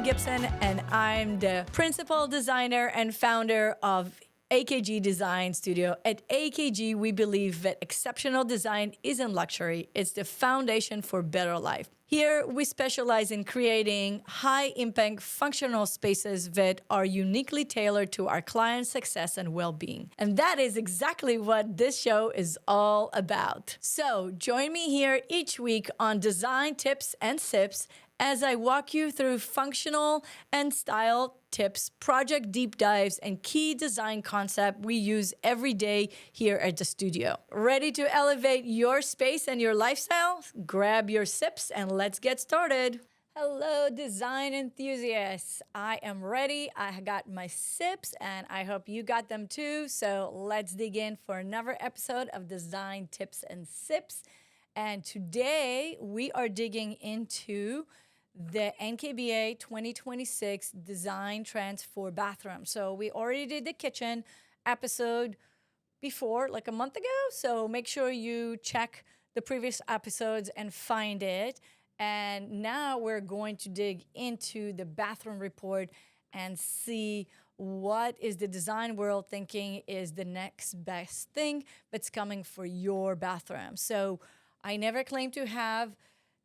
Gibson, and I'm the principal designer and founder of AKG Design Studio. At AKG, we believe that exceptional design isn't luxury, it's the foundation for better life. Here, we specialize in creating high-impact functional spaces that are uniquely tailored to our clients' success and well-being. And that is exactly what this show is all about. So join me here each week on Design Tips and Sips as I walk you through functional and style tips, project deep dives, and key design concepts we use every day here at the studio. Ready to elevate your space and your lifestyle? Grab your sips and let's get started. Hello, design enthusiasts. I am ready. I got my sips and I hope you got them too. So let's dig in for another episode of Design Tips and Sips. And today we are digging into the NKBA 2026 Design Trends for Bathroom. So we already did the kitchen episode before, like a month ago. So make sure you check the previous episodes and find it. And now we're going to dig into the bathroom report and see what is the design world thinking is the next best thing that's coming for your bathroom. So I never claim to have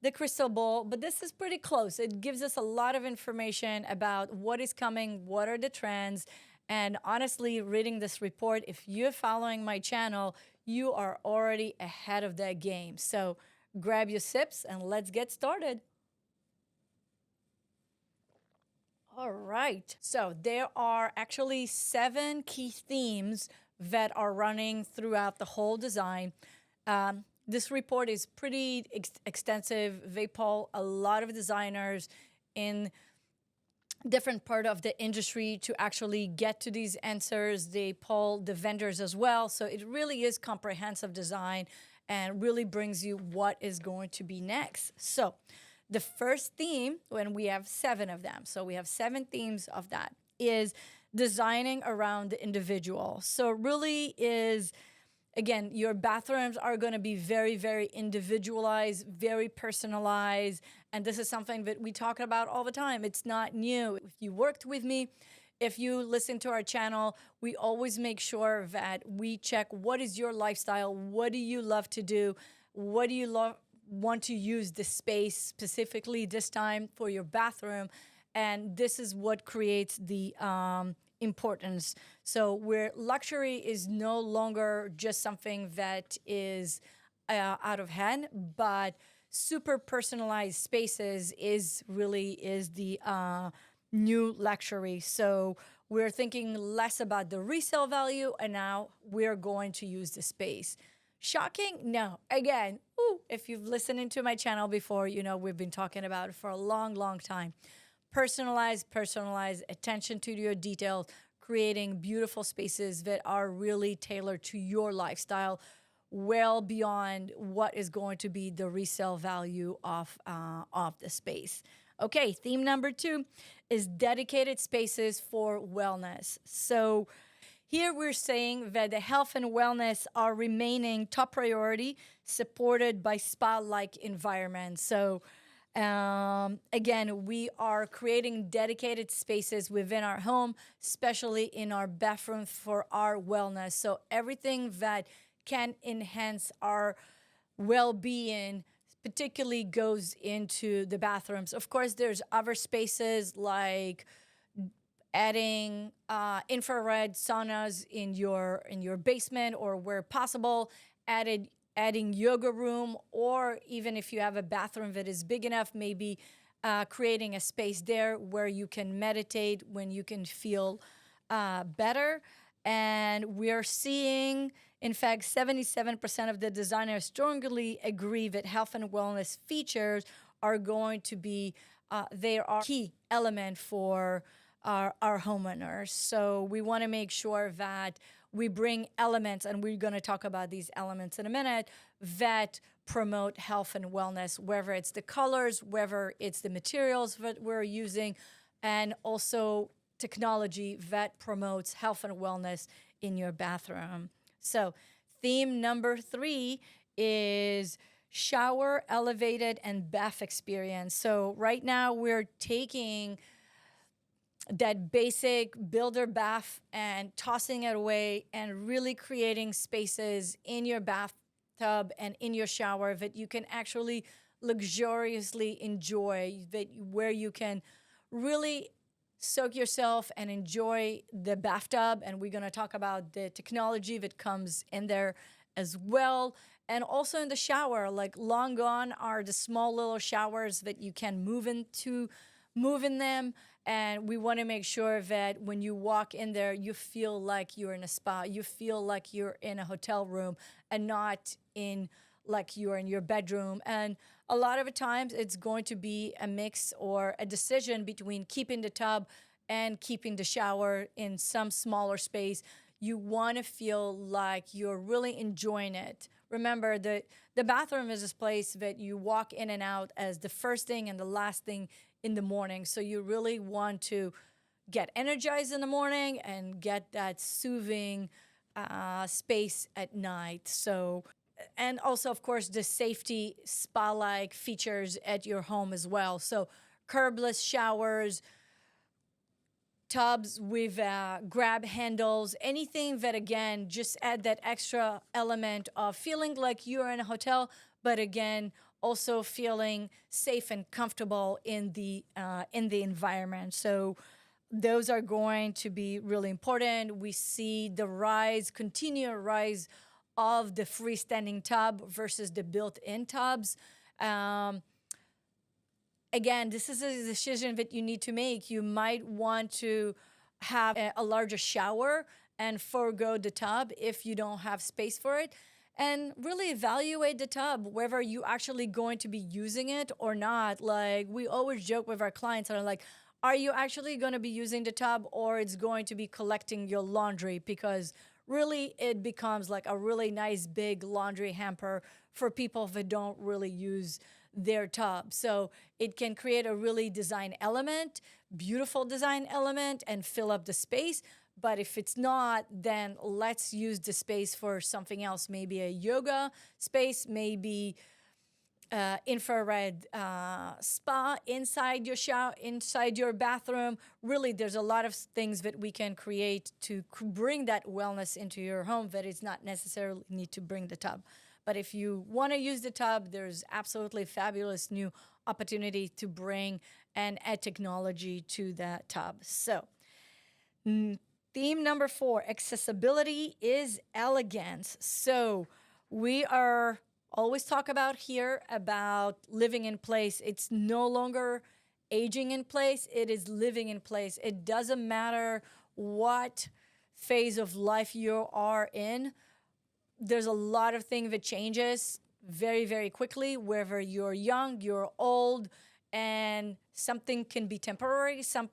the crystal ball, but this is pretty close. It gives us a lot of information about what is coming, what are the trends, and honestly, reading this report, if you're following my channel, you are already ahead of that game. So grab your sips and let's get started. All right, so there are actually 7 key themes that are running throughout the whole design. This report is pretty extensive. They poll a lot of designers in different part of the industry to actually get to these answers. They poll the vendors as well. So it really is comprehensive design and really brings you what is going to be next. So the first theme, when we have 7 of them, so we have 7 themes of that, is designing around the individual. So it really is, again, your bathrooms are going to be very, very individualized, very personalized. And this is something that we talk about all the time. It's not new. If you worked with me, if you listen to our channel, we always make sure that we check what is your lifestyle, what do you love to do, what do you want to use the space specifically this time for your bathroom. And this is what creates the importance. So where luxury is no longer just something that is out of hand, but super personalized spaces is the new luxury. So we're thinking less about the resale value, and now we're going to use the space. Shocking? No. Again, if you've listened to my channel before, you know we've been talking about it for a long, long time. Personalized, attention to your details, creating beautiful spaces that are really tailored to your lifestyle, well beyond what is going to be the resale value of the space. Okay, theme number 2 is dedicated spaces for wellness. So here we're saying that the health and wellness are remaining top priority, supported by spa-like environments. So again, we are creating dedicated spaces within our home, especially in our bathroom for our wellness. So everything that can enhance our well-being particularly goes into the bathrooms. Of course, there's other spaces like adding infrared saunas in your basement, or where possible, adding yoga room, or even if you have a bathroom that is big enough, maybe creating a space there where you can meditate when you can feel better. And we're seeing, in fact, 77% of the designers strongly agree that health and wellness features are going to be, they are key element for our homeowners. So we want to make sure that we bring elements, and we're going to talk about these elements in a minute, that promote health and wellness, whether it's the colors, whether it's the materials that we're using, and also technology that promotes health and wellness in your bathroom. So theme number 3 is shower, elevated, and bath experience. So right now we're taking that basic builder bath and tossing it away and really creating spaces in your bathtub and in your shower that you can actually luxuriously enjoy, that where you can really soak yourself and enjoy the bathtub. And we're going to talk about the technology that comes in there as well. And also in the shower, like long gone are the small little showers that you can move in them. And we want to make sure that when you walk in there, you feel like you're in a spa, you feel like you're in a hotel room and not in like you're in your bedroom. And a lot of the times it's going to be a mix or a decision between keeping the tub and keeping the shower in some smaller space. You want to feel like you're really enjoying it. Remember, the bathroom is this place that you walk in and out as the first thing and the last thing in the morning. So you really want to get energized in the morning and get that soothing space at night. So, and also, of course, the safety spa-like features at your home as well. So curbless showers, tubs with grab handles, anything that, again, just add that extra element of feeling like you're in a hotel, but again, also feeling safe and comfortable in the environment. So those are going to be really important. We see the continual rise of the freestanding tub versus the built-in tubs. Again, this is a decision that you need to make. You might want to have a larger shower and forego the tub if you don't have space for it. And really evaluate the tub, whether you actually going to be using it or not. Like we always joke with our clients and are like, are you actually going to be using the tub or it's going to be collecting your laundry? Because really it becomes like a really nice big laundry hamper for people that don't really use their tub. So it can create a really beautiful design element and fill up the space. But if it's not, then let's use the space for something else. Maybe a yoga space, maybe infrared spa inside your shower, inside your bathroom. Really, there's a lot of things that we can create to bring that wellness into your home that it's not necessarily need to bring the tub. But if you want to use the tub, there's absolutely fabulous new opportunity to bring and add technology to that tub. So theme number 4, accessibility is elegance. So we are always talk about here about living in place. It's no longer aging in place. It is living in place. It doesn't matter what phase of life you are in. There's a lot of things that changes very, very quickly, whether you're young, you're old, and something can be temporary. Some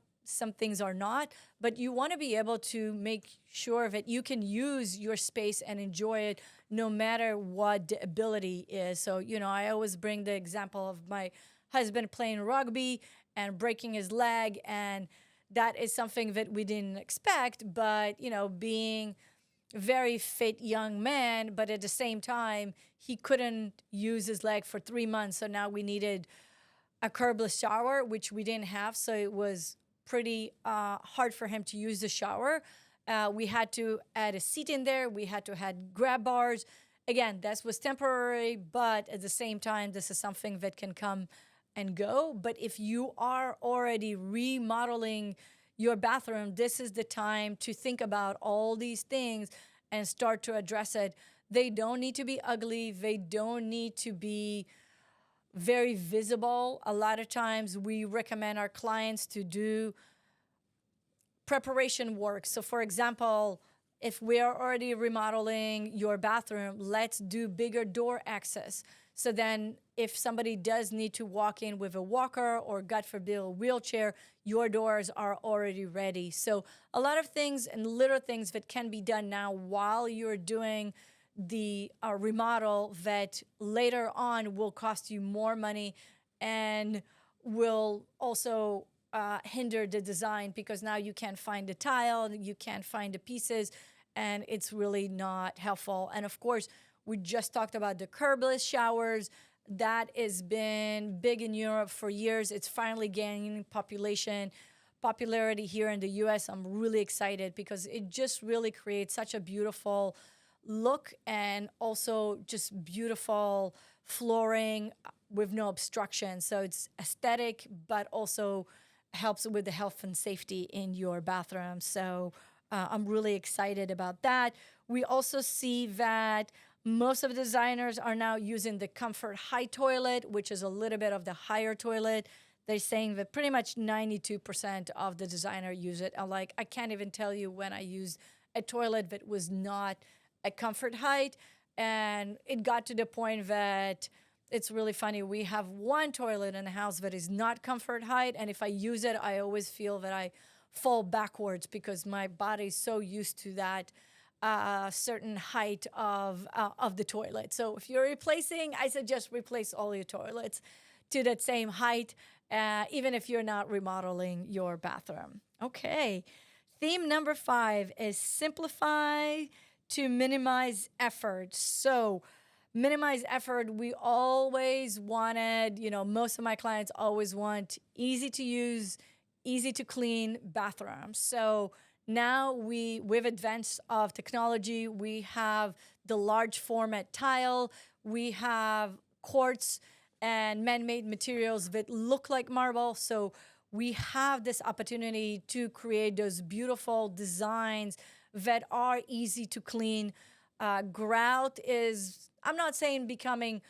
things are not, but you want to be able to make sure that you can use your space and enjoy it no matter what the ability is. So, I always bring the example of my husband playing rugby and breaking his leg, and that is something that we didn't expect, but, being very fit young man, but at the same time, he couldn't use his leg for 3 months. So now we needed a curbless shower, which we didn't have. So it was pretty hard for him to use the shower. We had to add a seat in there. We had to add grab bars. Again, that was temporary, but at the same time, this is something that can come and go. But if you are already remodeling your bathroom, this is the time to think about all these things and start to address it. They don't need to be ugly. They don't need to be very visible. A lot of times we recommend our clients to do preparation work. So for example, if we are already remodeling your bathroom, let's do bigger door access. So then if somebody does need to walk in with a walker or, God forbid, a wheelchair, your doors are already ready. So a lot of things and little things that can be done now while you're doing the remodel that later on will cost you more money and will also hinder the design, because now you can't find the tile, you can't find the pieces, and it's really not helpful. And of course, we just talked about the curbless showers. That has been big in Europe for years. It's finally gaining population. popularity here in the US, I'm really excited because it just really creates such a beautiful look and also just beautiful flooring with no obstruction. So it's aesthetic, but also helps with the health and safety in your bathroom. So I'm really excited about that. We also see that most of the designers are now using the Comfort High toilet, which is a little bit of the higher toilet. They're saying that pretty much 92% of the designer use it. I'm like, I can't even tell you when I used a toilet that was not a Comfort Height. And it got to the point that it's really funny. We have one toilet in the house that is not Comfort Height. And if I use it, I always feel that I fall backwards because my body is so used to that certain height of the toilet. So if you're replacing, I suggest replace all your toilets to that same height, even if you're not remodeling your bathroom. Okay. Theme number 5 is simplify to minimize effort. So minimize effort, we always wanted, most of my clients always want easy to use, easy to clean bathrooms. So now with advance of technology, we have the large format tile, we have quartz and man-made materials that look like marble. So we have this opportunity to create those beautiful designs that are easy to clean. Grout is, I'm not saying becoming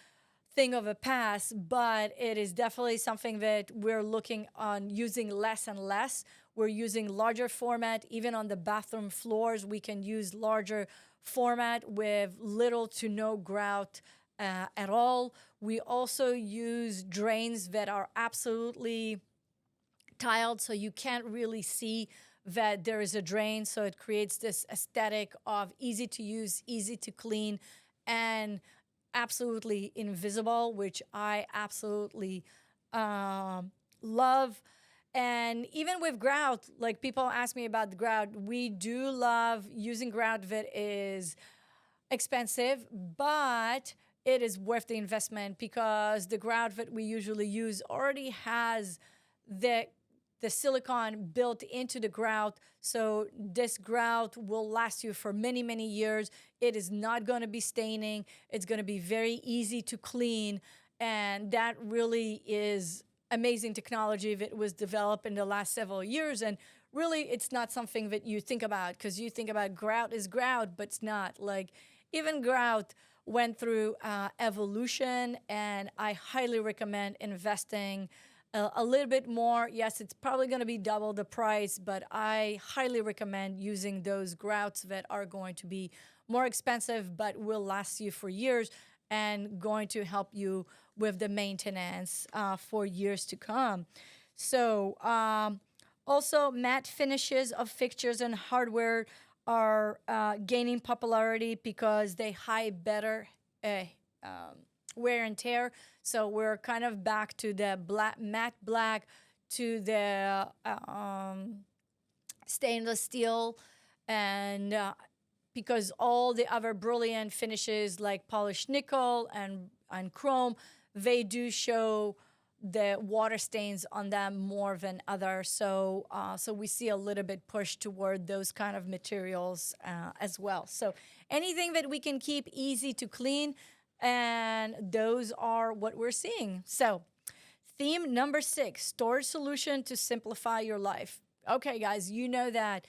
thing of a past, but it is definitely something that we're looking on using less and less. We're using larger format. Even on the bathroom floors, we can use larger format with little to no grout at all. We also use drains that are absolutely tiled, so you can't really see that there is a drain. So it creates this aesthetic of easy to use, easy to clean, and absolutely invisible, which I absolutely love. And even with grout, like people ask me about the grout, we do love using grout that is expensive, but it is worth the investment because the grout that we usually use already has the silicone built into the grout. So this grout will last you for many, many years. It is not going to be staining. It's going to be very easy to clean. And that really is amazing technology that was developed in the last several years. And really, it's not something that you think about because you think about grout is grout, but it's not. Like even grout went through evolution, and I highly recommend investing a little bit more. Yes, it's probably going to be double the price, but I highly recommend using those grouts that are going to be more expensive but will last you for years and going to help you with the maintenance for years to come. So also matte finishes of fixtures and hardware are gaining popularity because they hide better wear and tear. So we're kind of back to the matte black, to the stainless steel, and because all the other brilliant finishes like polished nickel and chrome, they do show the water stains on them more than others. So we see a little bit push toward those kind of materials as well. So anything that we can keep easy to clean, and those are what we're seeing. So theme number 6, storage solution to simplify your life. Okay, guys, you know that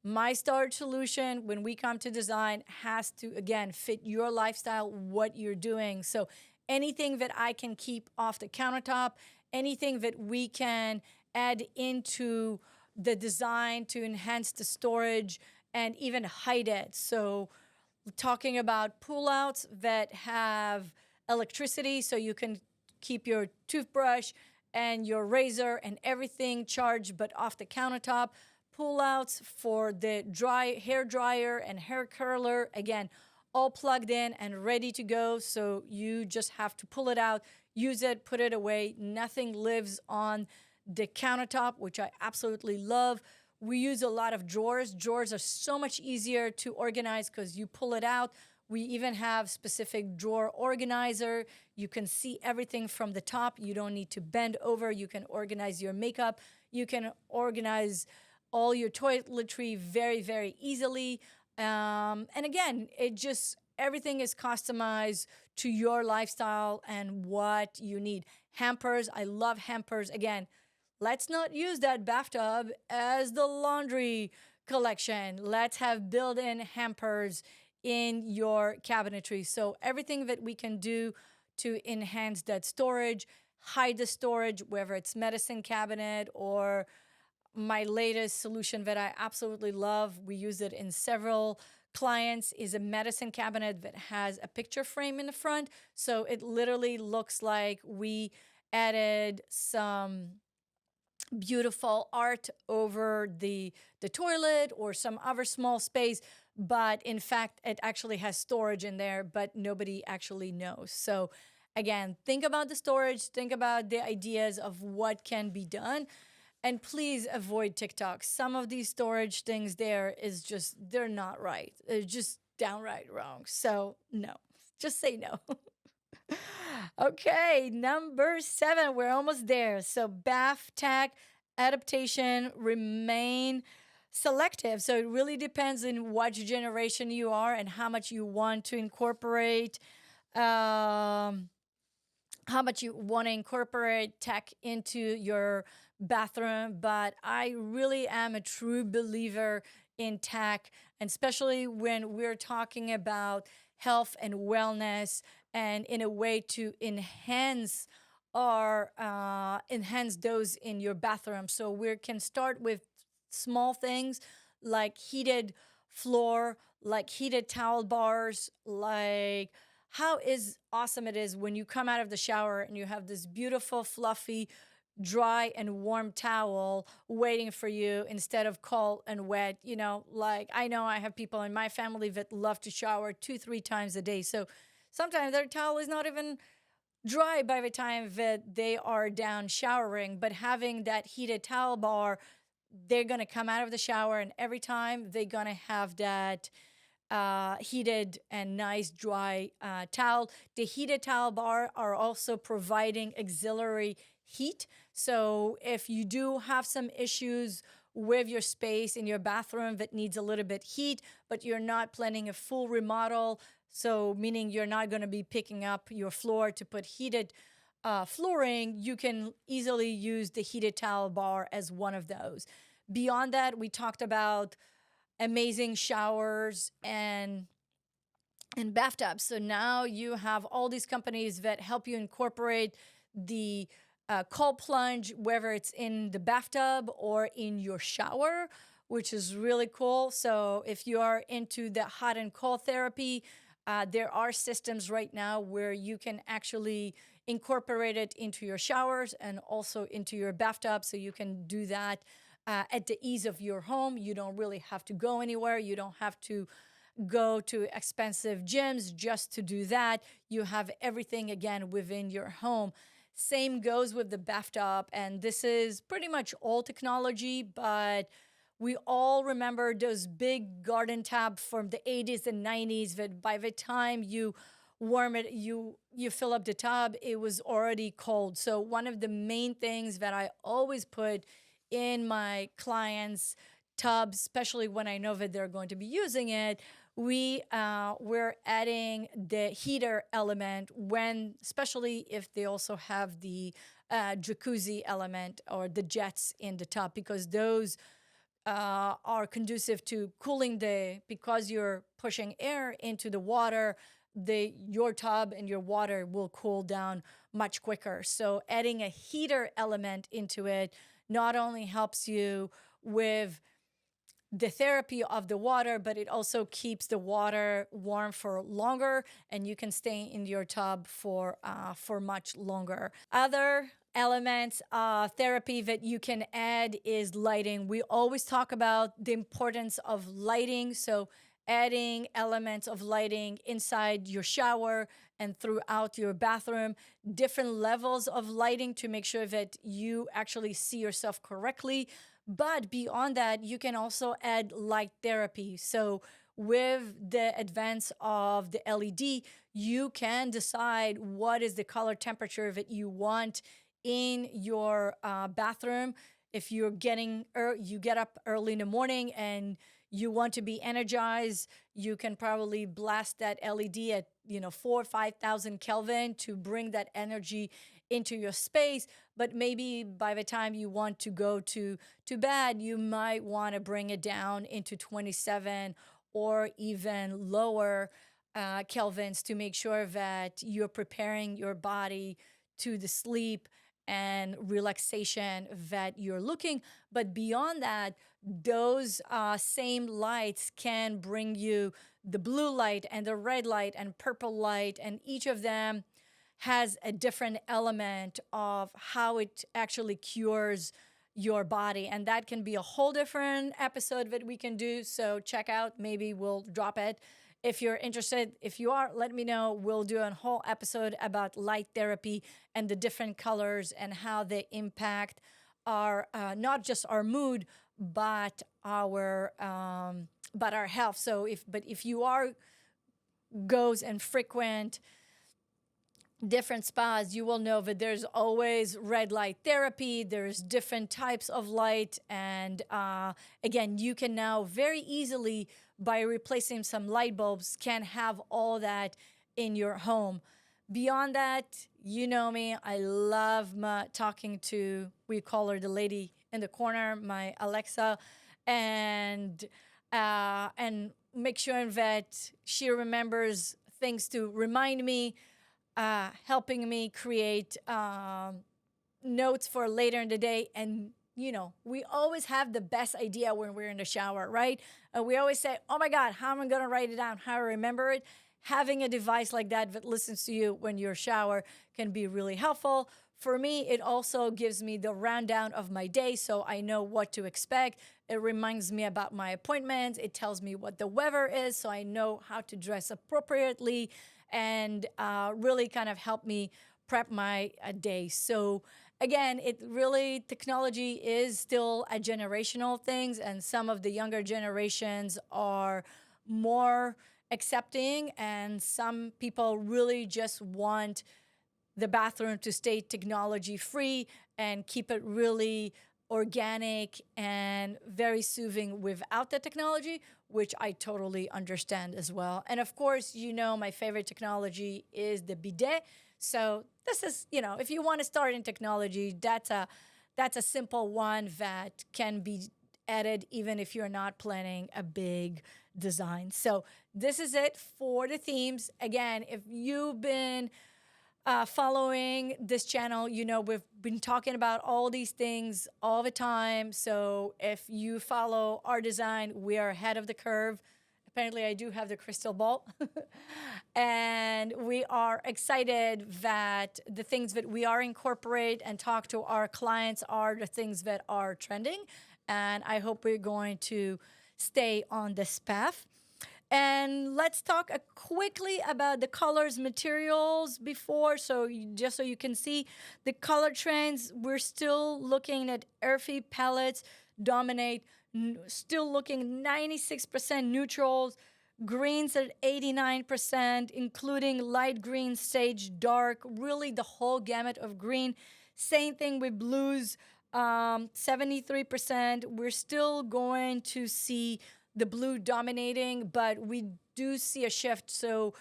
my storage solution, when we come to design, has to, again, fit your lifestyle, what you're doing. So anything that I can keep off the countertop, anything that we can add into the design to enhance the storage and even hide it. So talking about pullouts that have electricity, so you can keep your toothbrush and your razor and everything charged but off the countertop. Pullouts for the hair dryer and hair curler, again, all plugged in and ready to go. So you just have to pull it out, use it, put it away. Nothing lives on the countertop, which I absolutely love. We use a lot of drawers. Drawers are so much easier to organize because you pull it out. We even have specific drawer organizer. You can see everything from the top. You don't need to bend over. You can organize your makeup, You can organize all your toiletry very, very easily. And again, it just everything is customized to your lifestyle and what you need. Hampers, I love hampers. Again, let's not use that bathtub as the laundry collection. Let's have built in hampers in your cabinetry. So, everything that we can do to enhance that storage, hide the storage, whether it's medicine cabinet or my latest solution that I absolutely love. We use it in several clients is a medicine cabinet that has a picture frame in the front. So it literally looks like we added some beautiful art over the toilet or some other small space, but in fact it actually has storage in there, but nobody actually knows. So again, think about the storage, think about the ideas of what can be done, and please avoid TikTok. Some of these storage things there is just they're not right. They're just downright wrong. So no, just say no. Okay, number 7. We're almost there. So bath tech adaptation remain selective. So it really depends on what generation you are and how much you want to incorporate. How much you want to incorporate tech into your bathroom, but I really am a true believer in tech, and especially when we're talking about health and wellness and in a way to enhance those in your bathroom. So we can start with small things like heated floor, like heated towel bars, like how is awesome it is when you come out of the shower and you have this beautiful, fluffy, dry and warm towel waiting for you instead of cold and wet. Like I know I have people in my family that love to shower 2-3 times a day. So sometimes their towel is not even dry by the time that they are down showering, but having that heated towel bar, they're going to come out of the shower and every time they're going to have that heated and nice dry towel. The heated towel bar are also providing auxiliary heat. So if you do have some issues with your space in your bathroom that needs a little bit heat, but you're not planning a full remodel, so meaning you're not going to be picking up your floor to put heated flooring, you can easily use the heated towel bar as one of those. Beyond that, we talked about amazing showers and bathtubs. So now you have all these companies that help you incorporate the cold plunge, whether it's in the bathtub or in your shower, which is really cool. So if you are into the hot and cold therapy, there are systems right now where you can actually incorporate it into your showers and also into your bathtub. So you can do that at the ease of your home. You don't really have to go anywhere. You don't have to go to expensive gyms just to do that. You have everything again within your home. Same goes with the bathtub. And this is pretty much all technology, but we all remember those big garden tub from the 80s and 90s that by the time you warm it, you fill up the tub, it was already cold. So one of the main things that I always put in my clients' tubs, especially when I know that they're going to be using it, we're adding the heater element when, especially if they also have the jacuzzi element or the jets in the tub, because those are conducive to cooling because you're pushing air into the water, your tub and your water will cool down much quicker. So adding a heater element into it not only helps you with the therapy of the water, but it also keeps the water warm for longer, and you can stay in your tub for much longer. Other elements of therapy that you can add is lighting. We always talk about the importance of lighting, so adding elements of lighting inside your shower and throughout your bathroom, different levels of lighting to make sure that you actually see yourself correctly. But beyond that, you can also add light therapy. So with the advance of the LED, you can decide what is the color temperature that you want in your bathroom. if you're you get up early in the morning and you want to be energized, you can probably blast that LED at 4 or 5,000 Kelvin to bring that energy into your space. But maybe by the time you want to go to bed, you might want to bring it down into 27 or even lower kelvins to make sure that you're preparing your body to the sleep and relaxation that you're looking. But beyond that, those same lights can bring you the blue light and the red light and purple light, and each of them has a different element of how it actually cures your body. And that can be a whole different episode that we can do. So check out, maybe we'll drop it. If you're interested, if you are, let me know. We'll do a whole episode about light therapy and the different colors and how they impact our not just our mood, but our health. So if you are goes and frequent different spas, you will know that there's always red light therapy. There's different types of light. And again, you can now very easily, by replacing some light bulbs, can have all that in your home. Beyond that, you know me, I love talking to, we call her the lady in the corner, my Alexa, and make sure that she remembers things to remind me, helping me create notes for later in the day. And, we always have the best idea when we're in the shower, right? We always say, oh my God, how am I going to write it down? How I remember it? Having a device like that listens to you when you're shower can be really helpful. For me, it also gives me the rundown of my day so I know what to expect. It reminds me about my appointments. It tells me what the weather is so I know how to dress appropriately, and really kind of help me prep my day. So again, technology is still a generational thing, and some of the younger generations are more accepting, and some people really just want the bathroom to stay technology free and keep it really organic and very soothing without the technology, which I totally understand as well. And of course, my favorite technology is the bidet. So this is, if you want to start in technology, that's a simple one that can be added even if you're not planning a big design. So this is it for the themes. Again, if you've been following this channel, we've been talking about all these things all the time. So if you follow our design, we are ahead of the curve. Apparently, I do have the crystal ball. And we are excited that the things that we are incorporate and talk to our clients are the things that are trending. And I hope we're going to stay on this path. And let's talk quickly about the colors, materials before, just so you can see the color trends. We're still looking at earthy palettes dominate, still looking 96% neutrals, greens at 89%, including light green, sage, dark, really the whole gamut of green. Same thing with blues, 73%. We're still going to see the blue dominating, but we do see a shift. So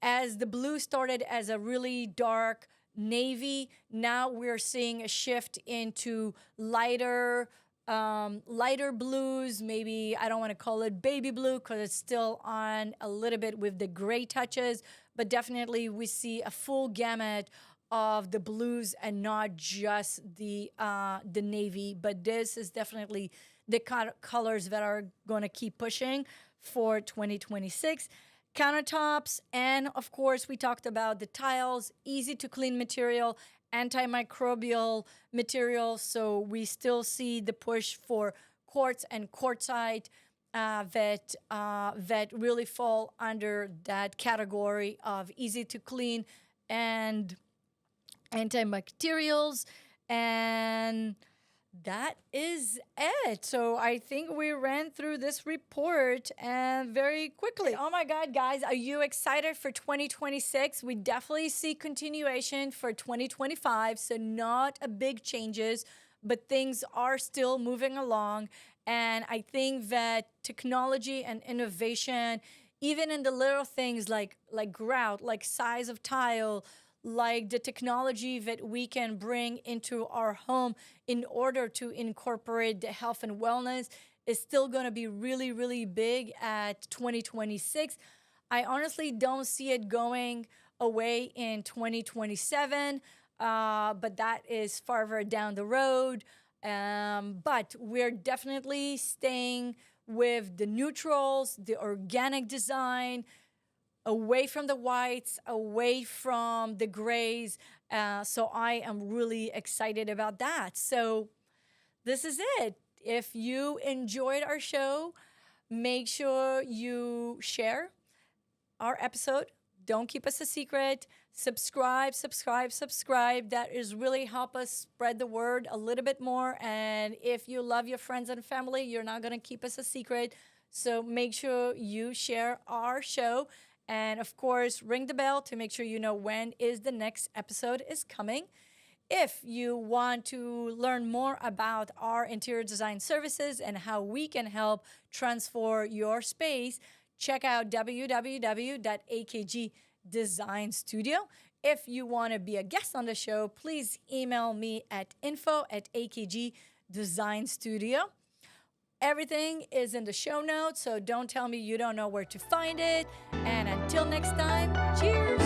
as the blue started as a really dark navy, now we're seeing a shift into lighter blues. Maybe I don't want to call it baby blue because it's still on a little bit with the gray touches, but definitely we see a full gamut of the blues and not just the navy. But this is definitely the colors that are going to keep pushing for 2026. Countertops, and of course, we talked about the tiles, easy to clean material, antimicrobial material. So we still see the push for quartz and quartzite that really fall under that category of easy to clean and antibacterials. And that is it. So I think we ran through this report and very quickly. Oh my God, guys, are you excited for 2026? We definitely see continuation for 2025. So not a big changes, but things are still moving along. And I think that technology and innovation, even in the little things like grout, like size of tile, like the technology that we can bring into our home in order to incorporate the health and wellness, is still going to be really, really big at 2026. I honestly don't see it going away in 2027, but that is farther down the road. But we're definitely staying with the neutrals, the organic design, away from the whites, away from the grays. So I am really excited about that. So this is it. If you enjoyed our show, make sure you share our episode. Don't keep us a secret. Subscribe, subscribe, subscribe. That is really help us spread the word a little bit more. And if you love your friends and family, you're not going to keep us a secret. So make sure you share our show. And of course, ring the bell to make sure you know when is the next episode is coming. If you want to learn more about our interior design services and how we can help transform your space, check out www.akgdesignstudio. If you want to be a guest on the show, please email me at info@akgdesignstudio. Everything is in the show notes, so don't tell me you don't know where to find it. And until next time, cheers!